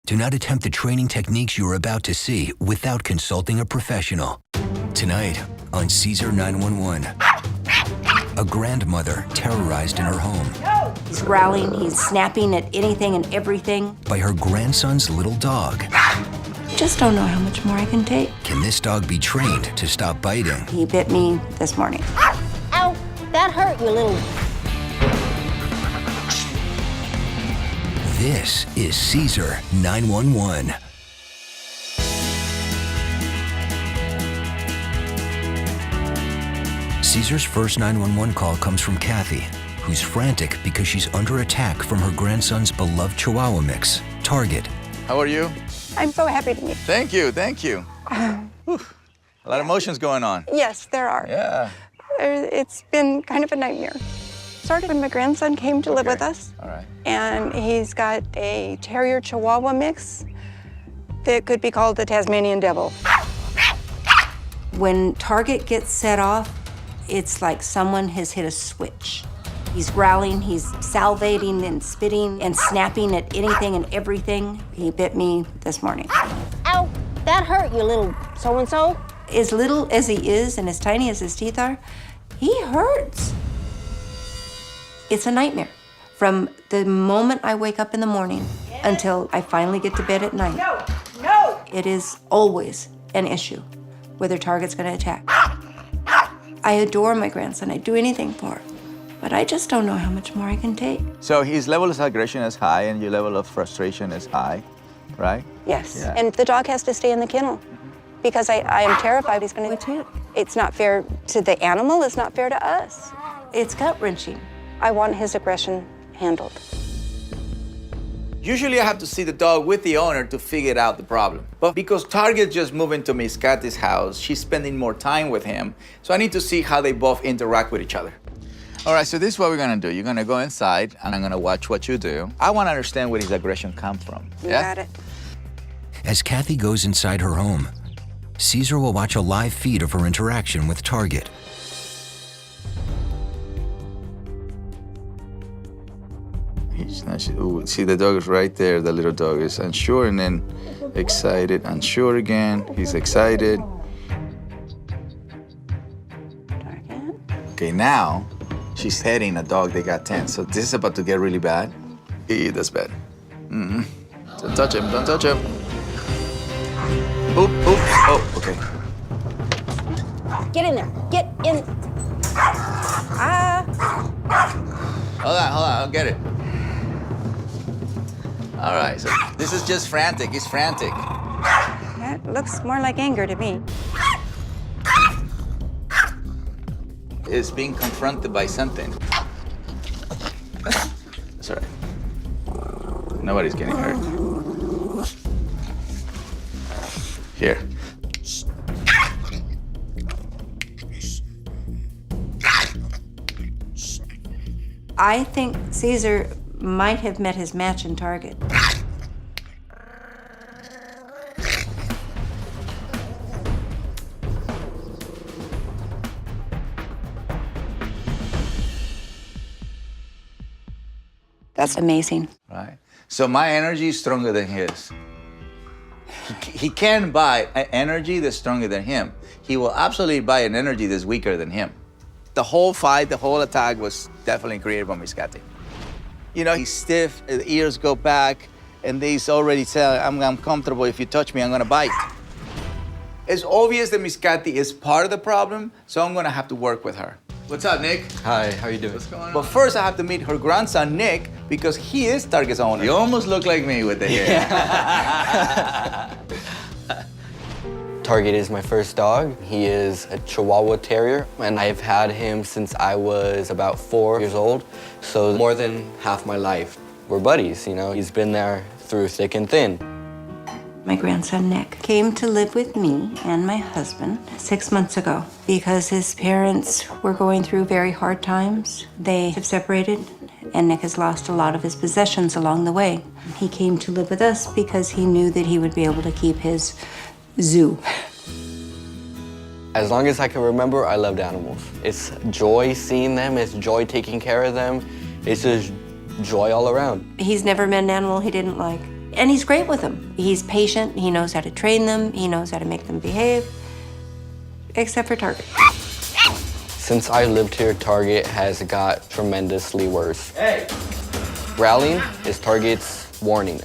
Do not attempt the training techniques you are about to see without consulting a professional. Tonight on Cesar 911, a grandmother terrorized in her home. He's growling, he's snapping at anything and everything. By her grandson's little dog. Just don't know how much more I can take. Can this dog be trained to stop biting? He bit me this morning. Ow, that hurt, you little... This is Cesar 911. Cesar's first 911 call comes from Kathy, who's frantic because she's under attack from her grandson's beloved Chihuahua mix, Target. How are you? I'm so happy to meet you. Thank you, thank you. Whew. A lot of emotions going on. Yes, there are. Yeah. It's been kind of a nightmare. Started when my grandson came to live with us. All right. And he's got a Terrier Chihuahua mix that could be called the Tasmanian Devil. When Target gets set off, it's like someone has hit a switch. He's growling, he's salivating and spitting and snapping at anything and everything. He bit me this morning. Ow, that hurt, you little so-and-so. As little as he is and as tiny as his teeth are, he hurts. It's a nightmare. From the moment I wake up in the morning until I finally get to bed at night. No. It is always an issue whether Target's gonna attack. I adore my grandson, I'd do anything for him, but I just don't know how much more I can take. So his level of aggression is high and your level of frustration is high, right? Yes. Yeah. And the dog has to stay in the kennel because I am terrified he's going to attack. It's not fair to the animal, it's not fair to us. It's gut-wrenching. I want his aggression handled. Usually I have to see the dog with the owner to figure out the problem. But because Target just moved into Miss Kathy's house, she's spending more time with him. So I need to see how they both interact with each other. All right, so this is what we're gonna do. You're gonna go inside and I'm gonna watch what you do. I wanna understand where his aggression comes from. You got it. As Kathy goes inside her home, Cesar will watch a live feed of her interaction with Target. Ooh, see, the dog is right there. The little dog is unsure and then excited, unsure again. He's excited. Target. Okay, now she's petting a dog that got tense. So this is about to get really bad. That's bad. Mm-hmm. Don't touch him, don't touch him. Oop, oop, oh, okay. Get in there, get in. Hold on, I'll get it. All right, so this is just frantic, he's frantic. That looks more like anger to me. It's being confronted by something. That's all right. Nobody's getting hurt. Here. I think Cesar might have met his match in Target. That's amazing. Right. So my energy is stronger than his. He can buy an energy that's stronger than him. He will absolutely buy an energy that's weaker than him. The whole fight, the whole attack was definitely created by Miss Kathy. You know, he's stiff, his ears go back, and he's already saying, I'm comfortable, if you touch me, I'm gonna bite. It's obvious that Miss Kathy is part of the problem, so I'm gonna have to work with her. What's up, Nick? Hi, how you doing? What's going on? But first, I have to meet her grandson, Nick, because he is Target's owner. You almost look like me with the hair. Target is my first dog. He is a Chihuahua Terrier, and I've had him since I was about 4 years old, so more than half my life. We're buddies, you know? He's been there through thick and thin. My grandson, Nick, came to live with me and my husband 6 months ago because his parents were going through very hard times. They have separated, and Nick has lost a lot of his possessions along the way. He came to live with us because he knew that he would be able to keep his zoo. As long as I can remember, I loved animals. It's joy seeing them, it's joy taking care of them. It's just joy all around. He's never met an animal he didn't like. And he's great with them. He's patient, he knows how to train them, he knows how to make them behave, except for Target. Since I lived here, Target has got tremendously worse. Hey! Growling is Target's warning.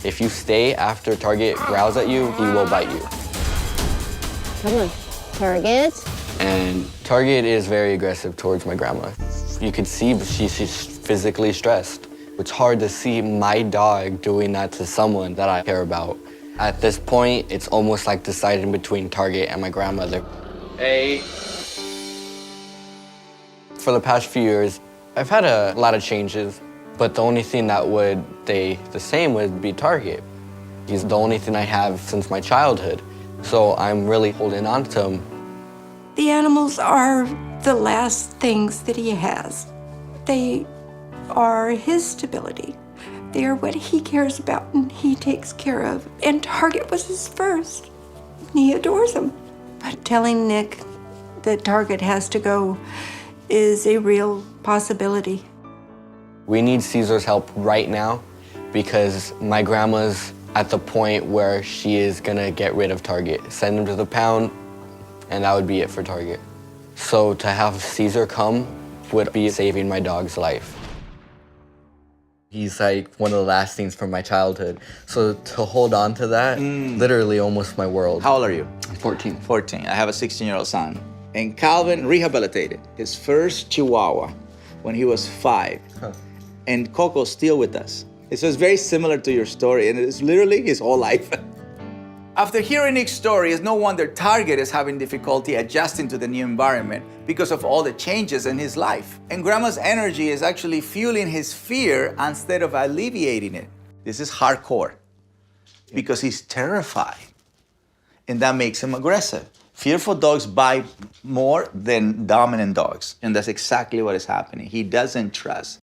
If you stay after Target growls at you, he will bite you. Come on, Target. And Target is very aggressive towards my grandma. You can see she's physically stressed. It's hard to see my dog doing that to someone that I care about. At this point, it's almost like deciding between Target and my grandmother. Hey. For the past few years, I've had a lot of changes, but the only thing that would stay the same would be Target. He's the only thing I have since my childhood, so I'm really holding on to him. The animals are the last things that he has. They are his stability. They are what he cares about and he takes care of. And Target was his first. He adores him. But telling Nick that Target has to go is a real possibility. We need Cesar's help right now because my grandma's at the point where she is gonna get rid of Target, send him to the pound, and that would be it for Target. So to have Cesar come would be saving my dog's life. He's like one of the last things from my childhood. So to hold on to that, literally almost my world. How old are you? I'm 14. 14. I have a 16-year-old son. And Calvin rehabilitated his first Chihuahua when he was 5. And Coco's still with us. So it's very similar to your story, and it's literally his whole life. After hearing Nick's story, it's no wonder Target is having difficulty adjusting to the new environment because of all the changes in his life. And Grandma's energy is actually fueling his fear instead of alleviating it. This is hardcore because he's terrified, and that makes him aggressive. Fearful dogs bite more than dominant dogs, and that's exactly what is happening. He doesn't trust.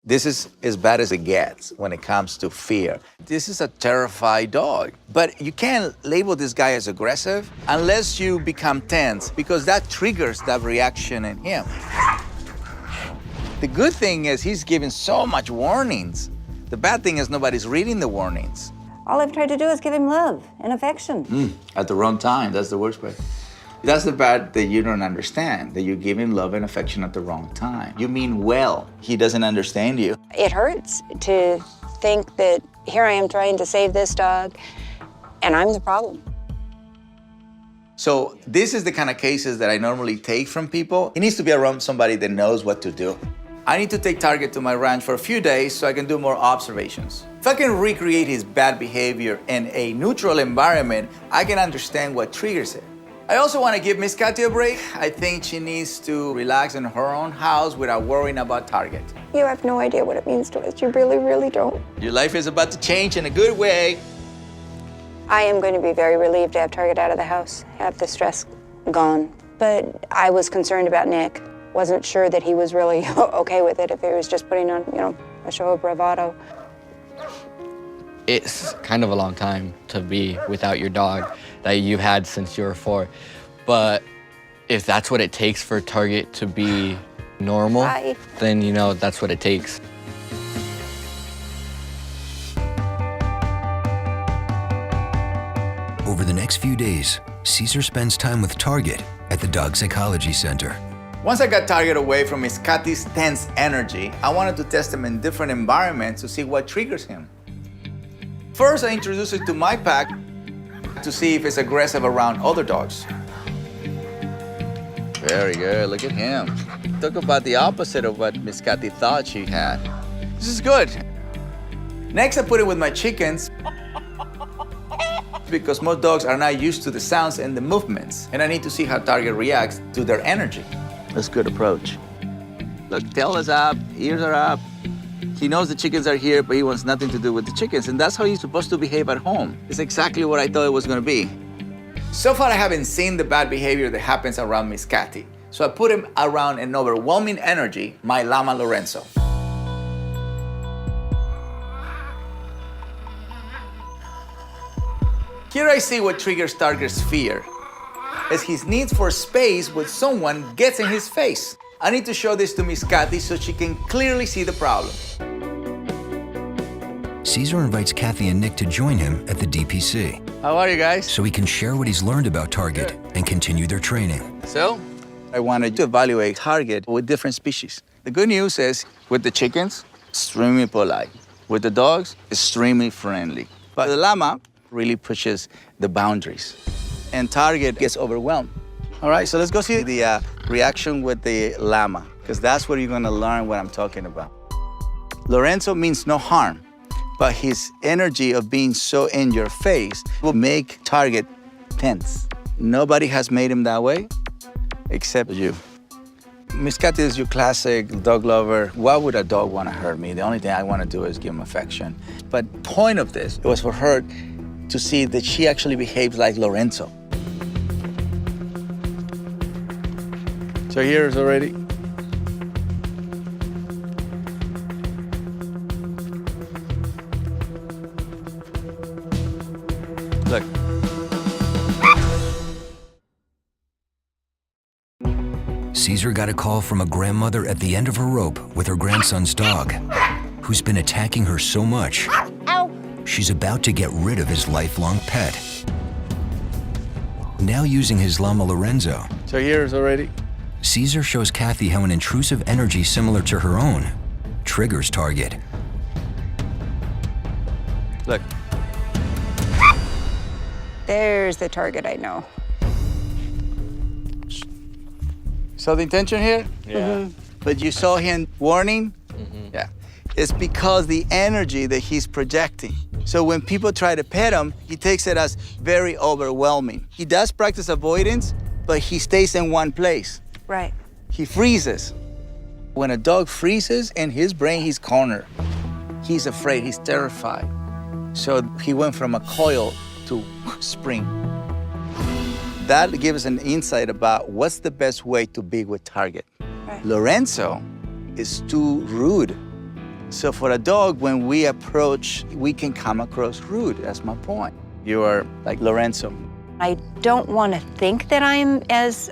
This is as bad as it gets when it comes to fear. This is a terrified dog. But you can't label this guy as aggressive unless you become tense, because that triggers that reaction in him. The good thing is he's giving so much warnings. The bad thing is nobody's reading the warnings. All I've tried to do is give him love and affection. At the wrong time, that's the worst part. That's the part that you don't understand, that you give him love and affection at the wrong time. You mean well, he doesn't understand you. It hurts to think that here I am trying to save this dog, and I'm the problem. So this is the kind of cases that I normally take from people. He needs to be around somebody that knows what to do. I need to take Target to my ranch for a few days so I can do more observations. If I can recreate his bad behavior in a neutral environment, I can understand what triggers it. I also want to give Miss Kathy a break. I think she needs to relax in her own house without worrying about Target. You have no idea what it means to us. You really, really don't. Your life is about to change in a good way. I am going to be very relieved to have Target out of the house, have the stress gone. But I was concerned about Nick. Wasn't sure that he was really okay with it if he was just putting on, a show of bravado. It's kind of a long time to be without your dog that you've had since you were 4. But if that's what it takes for Target to be normal, then that's what it takes. Over the next few days, Cesar spends time with Target at the Dog Psychology Center. Once I got Target away from Miss Kathy's tense energy, I wanted to test him in different environments to see what triggers him. First, I introduced it to my pack to see if it's aggressive around other dogs. Very good, look at him. Talk about the opposite of what Miss Kathy thought she had. This is good. Next, I put it with my chickens because most dogs are not used to the sounds and the movements, and I need to see how Target reacts to their energy. That's a good approach. Look, tail is up, ears are up. He knows the chickens are here, but he wants nothing to do with the chickens, and that's how he's supposed to behave at home. It's exactly what I thought it was gonna be. So far, I haven't seen the bad behavior that happens around Miss Kathy, so I put him around an overwhelming energy, my llama Lorenzo. Here I see what triggers Target's fear, as his needs for space with someone gets in his face. I need to show this to Miss Kathy so she can clearly see the problem. Cesar invites Kathy and Nick to join him at the DPC How are you guys? so he can share what he's learned about Target and continue their training. So, I wanted to evaluate Target with different species. The good news is, with the chickens, extremely polite. With the dogs, extremely friendly. But the llama really pushes the boundaries. And Target gets overwhelmed. All right, so let's go see the reaction with the llama, because that's where you're gonna learn what I'm talking about. Lorenzo means no harm, but his energy of being so in your face will make Target tense. Nobody has made him that way except you. Miss Kathy is your classic dog lover. Why would a dog want to hurt me? The only thing I want to do is give him affection. But point of this was for her to see that she actually behaves like Lorenzo. So here's already. Look. Cesar got a call from a grandmother at the end of her rope with her grandson's dog, who's been attacking her so much, she's about to get rid of his lifelong pet. Now using his llama Lorenzo, So here's already. Cesar shows Kathy how an intrusive energy similar to her own triggers Target. Look. There's the Target I know. So the intention here? Yeah. But you saw him warning? Yeah. It's because the energy that he's projecting. So when people try to pet him, he takes it as very overwhelming. He does practice avoidance, but he stays in one place. Right. He freezes. When a dog freezes, in his brain, he's cornered. He's afraid, he's terrified. So he went from a coil to spring. That gives an insight about what's the best way to be with Target. Right. Lorenzo is too rude. So for a dog, when we approach, we can come across rude. That's my point. You are like Lorenzo. I don't want to think that I'm as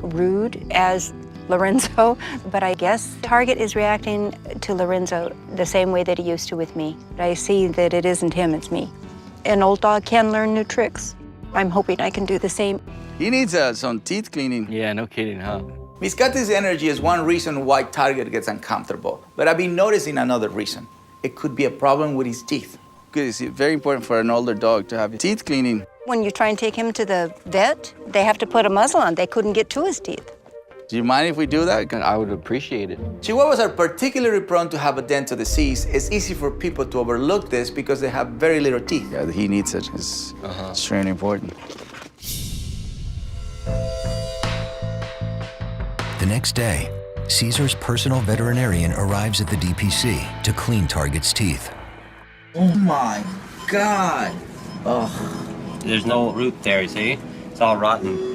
rude as Lorenzo, but I guess Target is reacting to Lorenzo the same way that he used to with me. I see that it isn't him, it's me. An old dog can learn new tricks. I'm hoping I can do the same. He needs some teeth cleaning. Yeah, no kidding, huh? Miss Kathy's energy is one reason why Target gets uncomfortable. But I've been noticing another reason. It could be a problem with his teeth. Because it's very important for an older dog to have his teeth cleaning. When you try and take him to the vet, they have to put a muzzle on. They couldn't get to his teeth. Do you mind if we do that? I would appreciate it. Chihuahuas are particularly prone to have a dental disease. It's easy for people to overlook this because they have very little teeth. Yeah, he needs it. It's extremely important. The next day, Cesar's personal veterinarian arrives at the DPC to clean Target's teeth. Oh my God. There's no root there, see? It's all rotten.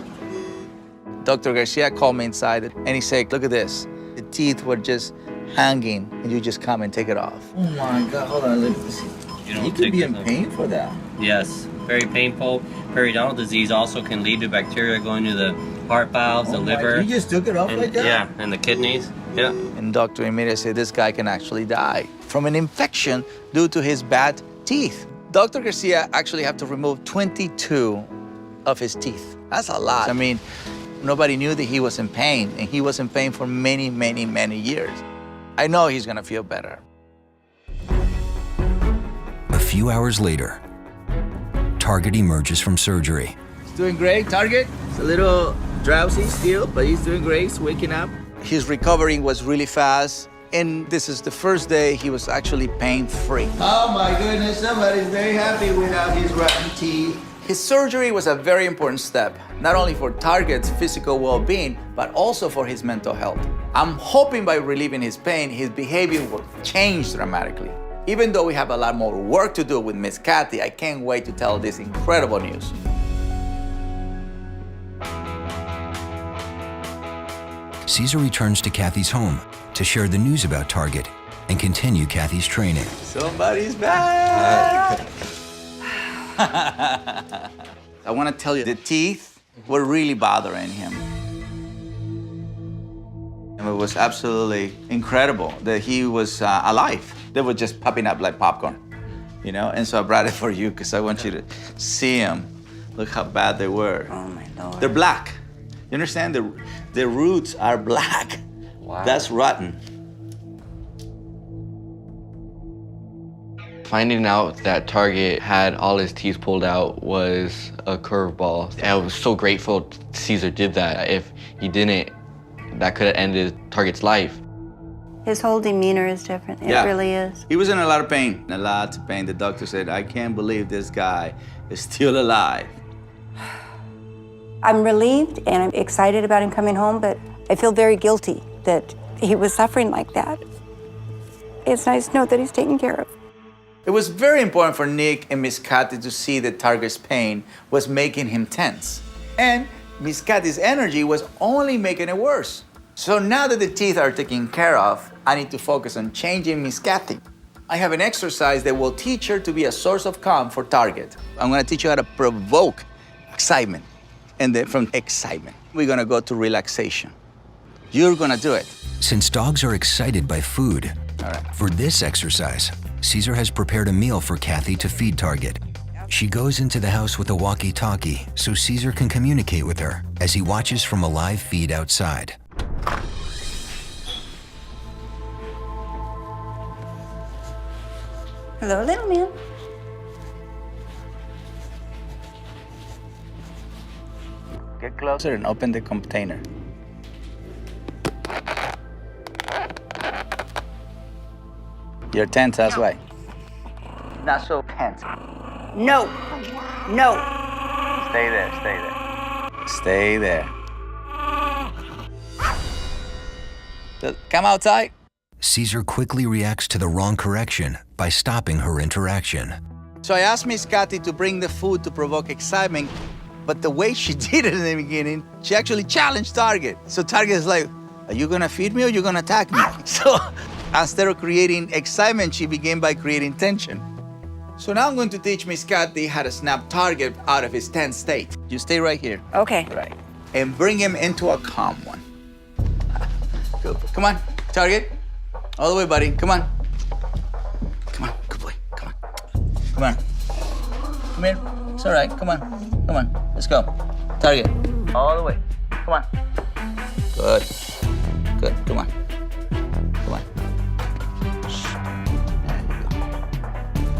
Dr. Garcia called me inside and he said, look at this. The teeth were just hanging and you just come and take it off. Oh my God, hold on, look at this. You could be in pain for that. Yes, very painful. Periodontal disease also can lead to bacteria going to the heart valves, the liver. You just took it off like that? Yeah, and the kidneys. Yeah. And Dr. immediately said, this guy can actually die from an infection due to his bad teeth. Dr. Garcia actually had to remove 22 of his teeth. That's a lot. I mean, nobody knew that he was in pain, and he was in pain for many, many, many years. I know he's gonna feel better. A few hours later, Target emerges from surgery. He's doing great, Target. He's a little drowsy still, but he's doing great. He's waking up. His recovering was really fast, and this is the first day he was actually pain-free. Oh my goodness, somebody's very happy without his rotten teeth. His surgery was a very important step, not only for Target's physical well-being, but also for his mental health. I'm hoping by relieving his pain, his behavior will change dramatically. Even though we have a lot more work to do with Miss Kathy, I can't wait to tell this incredible news. Cesar returns to Kathy's home to share the news about Target and continue Kathy's training. Somebody's back! I want to tell you, the teeth were really bothering him. And it was absolutely incredible that he was alive. They were just popping up like popcorn. you know? And so I brought it for you because I want you to see them. Look how bad they were. Oh, my Lord. They're black. You understand? The roots are black. Wow. That's rotten. Finding out that Target had all his teeth pulled out was a curveball. I was so grateful Cesar did that. If he didn't, that could have ended Target's life. His whole demeanor is different. It really is. He was in a lot of pain, a lot of pain. The doctor said, I can't believe this guy is still alive. I'm relieved and I'm excited about him coming home, but I feel very guilty that he was suffering like that. It's nice to know that he's taken care of. It was very important for Nick and Miss Cathy to see that Target's pain was making him tense. And Miss Cathy's energy was only making it worse. So now that the teeth are taken care of, I need to focus on changing Miss Cathy. I have an exercise that will teach her to be a source of calm for Target. I'm gonna teach you how to provoke excitement. And then from excitement, we're gonna go to relaxation. You're gonna do it. Since dogs are excited by food, All right. for this exercise, Cesar has prepared a meal for Cathy to feed Target. She goes into the house with a walkie-talkie so Cesar can communicate with her as he watches from a live feed outside. Hello, little man. Get closer and open the container. You're tense, that's why. Not so tense. No, no. Stay there, stay there. Stay there. Come outside. Cesar quickly reacts to the wrong correction by stopping her interaction. So I asked Miss Cathy to bring the food to provoke excitement, but the way she did it in the beginning, she actually challenged Target. So Target is like, are you gonna feed me or are you gonna attack me? So instead of creating excitement, she began by creating tension. So now I'm going to teach Miss Cathy how to snap Target out of his tense state. You stay right here. Okay. Right. And bring him into a calm one. Good. Come on, Target. All the way, buddy. Come on. Come on, good boy. Come on. Come on. Come here. It's all right. Come on. Come on. Let's go. Target. All the way. Come on. Good. Good. Come on. Come on. Shh. There you go.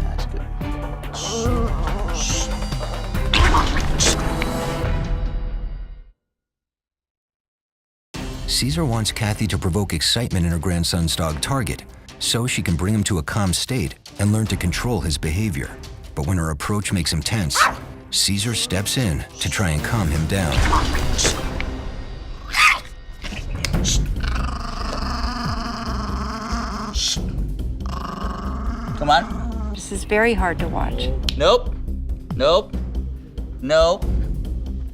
That's good. Shh. Cesar wants Cathy to provoke excitement in her grandson's dog Target so she can bring him to a calm state and learn to control his behavior. But when her approach makes him tense, Cesar steps in to try and calm him down. Come on. This is very hard to watch. Nope. Nope. Nope.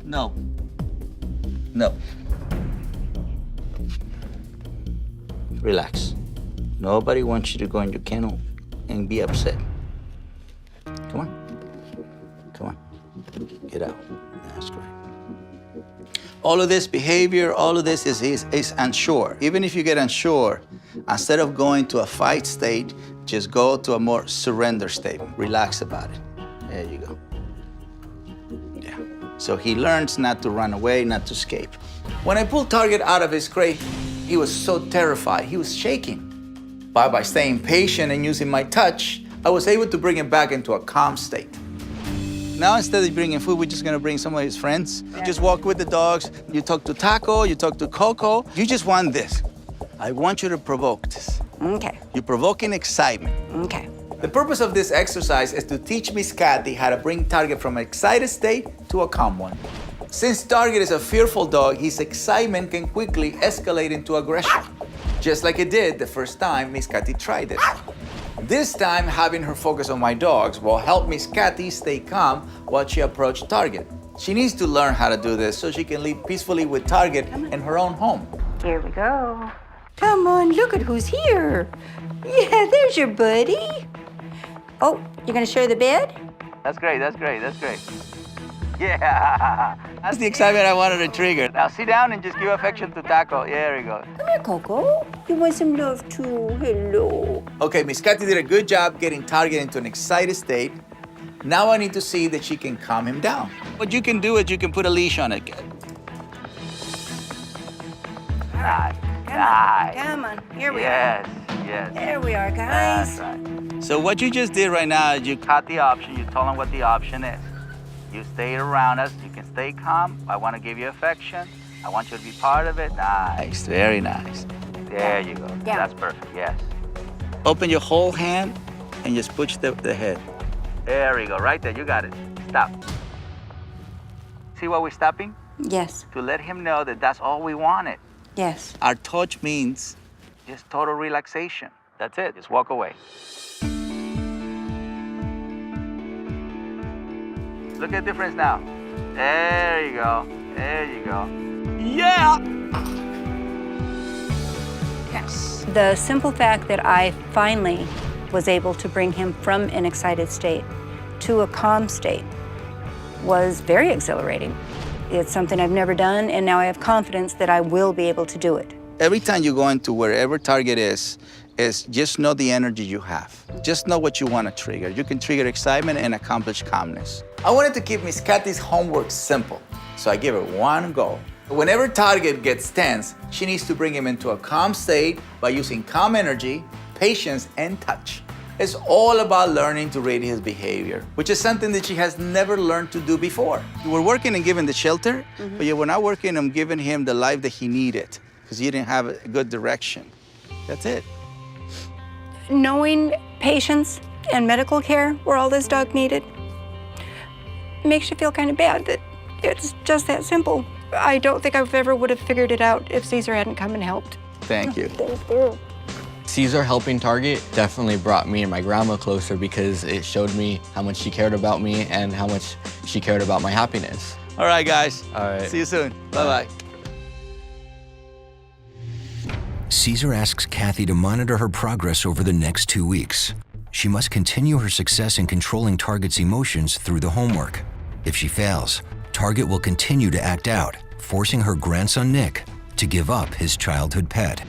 No. No. Relax. Nobody wants you to go in your kennel and be upset. Come on. Come on. Get out. That's great. All of this behavior, all of this is unsure. Even if you get unsure, instead of going to a fight state, just go to a more surrender state. Relax about it. There you go. Yeah. So he learns not to run away, not to escape. When I pulled Target out of his crate, he was so terrified. He was shaking. But by staying patient and using my touch, I was able to bring him back into a calm state. Now, instead of bringing food, we're just gonna bring some of his friends. You just walk with the dogs. You talk to Taco, you talk to Coco. You just want this. I want you to provoke this. Okay. You're provoking excitement. Okay. The purpose of this exercise is to teach Miss Cathy how to bring Target from an excited state to a calm one. Since Target is a fearful dog, his excitement can quickly escalate into aggression, just like it did the first time Miss Cathy tried it. This time, having her focus on my dogs will help Miss Cathy stay calm while she approaches Target. She needs to learn how to do this so she can live peacefully with Target in her own home. Here we go. Come on, look at who's here. Yeah, there's your buddy. Oh, you're gonna share the bed? That's great, that's great, that's great. Yeah, That's the excitement I wanted to trigger. Now sit down and just give affection to Taco. There you go. Come here, Coco. You want some love too? Hello. Okay, Miss Kathy did a good job getting Target into an excited state. Now I need to see that she can calm him down. What you can do is you can put a leash on it. Nice. Come on. Here we Yes. There we are, guys. That's right. So what you just did right now is you caught the option. You told him what the option is. You stay around us. You can stay calm. I want to give you affection. I want you to be part of it. Nice. Very nice. There you go. Yeah. That's perfect. Yes. Open your whole hand and just push the head. There you go. Right there. You got it. Stop. See why we're stopping? Yes. To let him know that that's all we wanted. Yes. Our touch means just total relaxation. That's it. Just walk away. Look at the difference now. There you go. There you go. Yeah! Yes. The simple fact that I finally was able to bring him from an excited state to a calm state was very exhilarating. It's something I've never done, and now I have confidence that I will be able to do it. Every time you go into wherever Target is just know the energy you have. Just know what you want to trigger. You can trigger excitement and accomplish calmness. I wanted to keep Miss Kathy's homework simple, so I gave her one goal. Whenever Target gets tense, she needs to bring him into a calm state by using calm energy, patience, and touch. It's all about learning to read his behavior, which is something that she has never learned to do before. You were working on giving the shelter, but you were not working on giving him the life that he needed because you didn't have a good direction. That's it. Knowing patience and medical care were all this dog needed makes you feel kind of bad that it's just that simple. I don't think I ever would have figured it out if Cesar hadn't come and helped. Thank you. Thank you. Cesar helping Target definitely brought me and my grandma closer because it showed me how much she cared about me and how much she cared about my happiness. All right, guys. All right. See you soon. Bye-bye. Cesar asks Kathy to monitor her progress over the next 2 weeks. She must continue her success in controlling Target's emotions through the homework. If she fails, Target will continue to act out, forcing her grandson Nick to give up his childhood pet.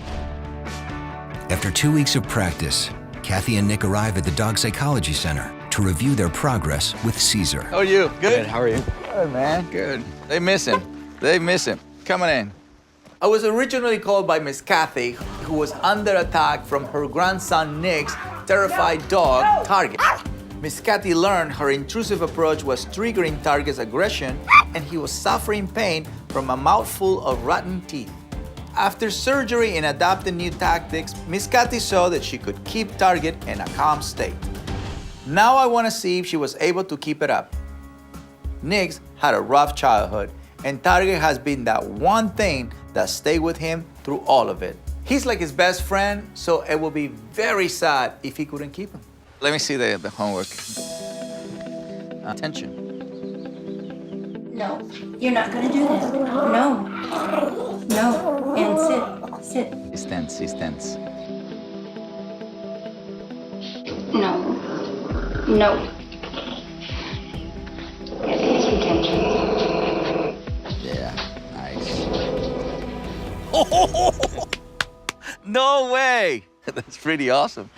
After 2 weeks of practice, Kathy and Nick arrive at the Dog Psychology Center to review their progress with Cesar. How are you? Good, how are you? Good, man. Good. They miss him. They miss him. Coming in. I was originally called by Miss Kathy, who was under attack from her grandson Nick's terrified dog, Target. Miss Kathy learned her intrusive approach was triggering Target's aggression, and he was suffering pain from a mouthful of rotten teeth. After surgery and adopting new tactics, Miss Kathy saw that she could keep Target in a calm state. Now I want to see if she was able to keep it up. Nick's had a rough childhood, and Target has been that one thing that stayed with him through all of it. He's like his best friend, so it will be very sad if he couldn't keep him. Let me see the homework. Attention. No, you're not gonna do that. No. No. And sit. He's tense, he's tense. No. No. Pay some attention. Yeah, nice. Oh, no way! That's pretty awesome.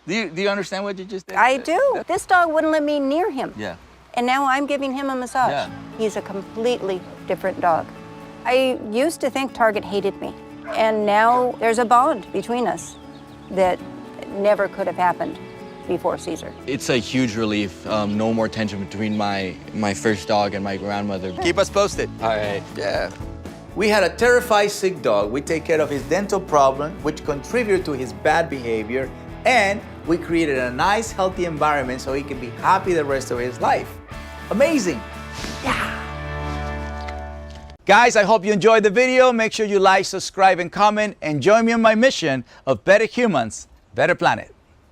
Do you understand what you just did? I do. This dog wouldn't let me near him. Yeah. And now I'm giving him a massage. Yeah. He's a completely different dog. I used to think Target hated me, and now there's a bond between us that never could have happened before Cesar. It's a huge relief. No more tension between my first dog and my grandmother. Keep us posted. All right. Yeah. We had a terrified sick dog. We take care of his dental problem, which contributed to his bad behavior, and we created a nice, healthy environment so he can be happy the rest of his life. Amazing. Yeah. Guys, I hope you enjoyed the video. Make sure you like, subscribe, and comment, and join me on my mission of better humans, better planet.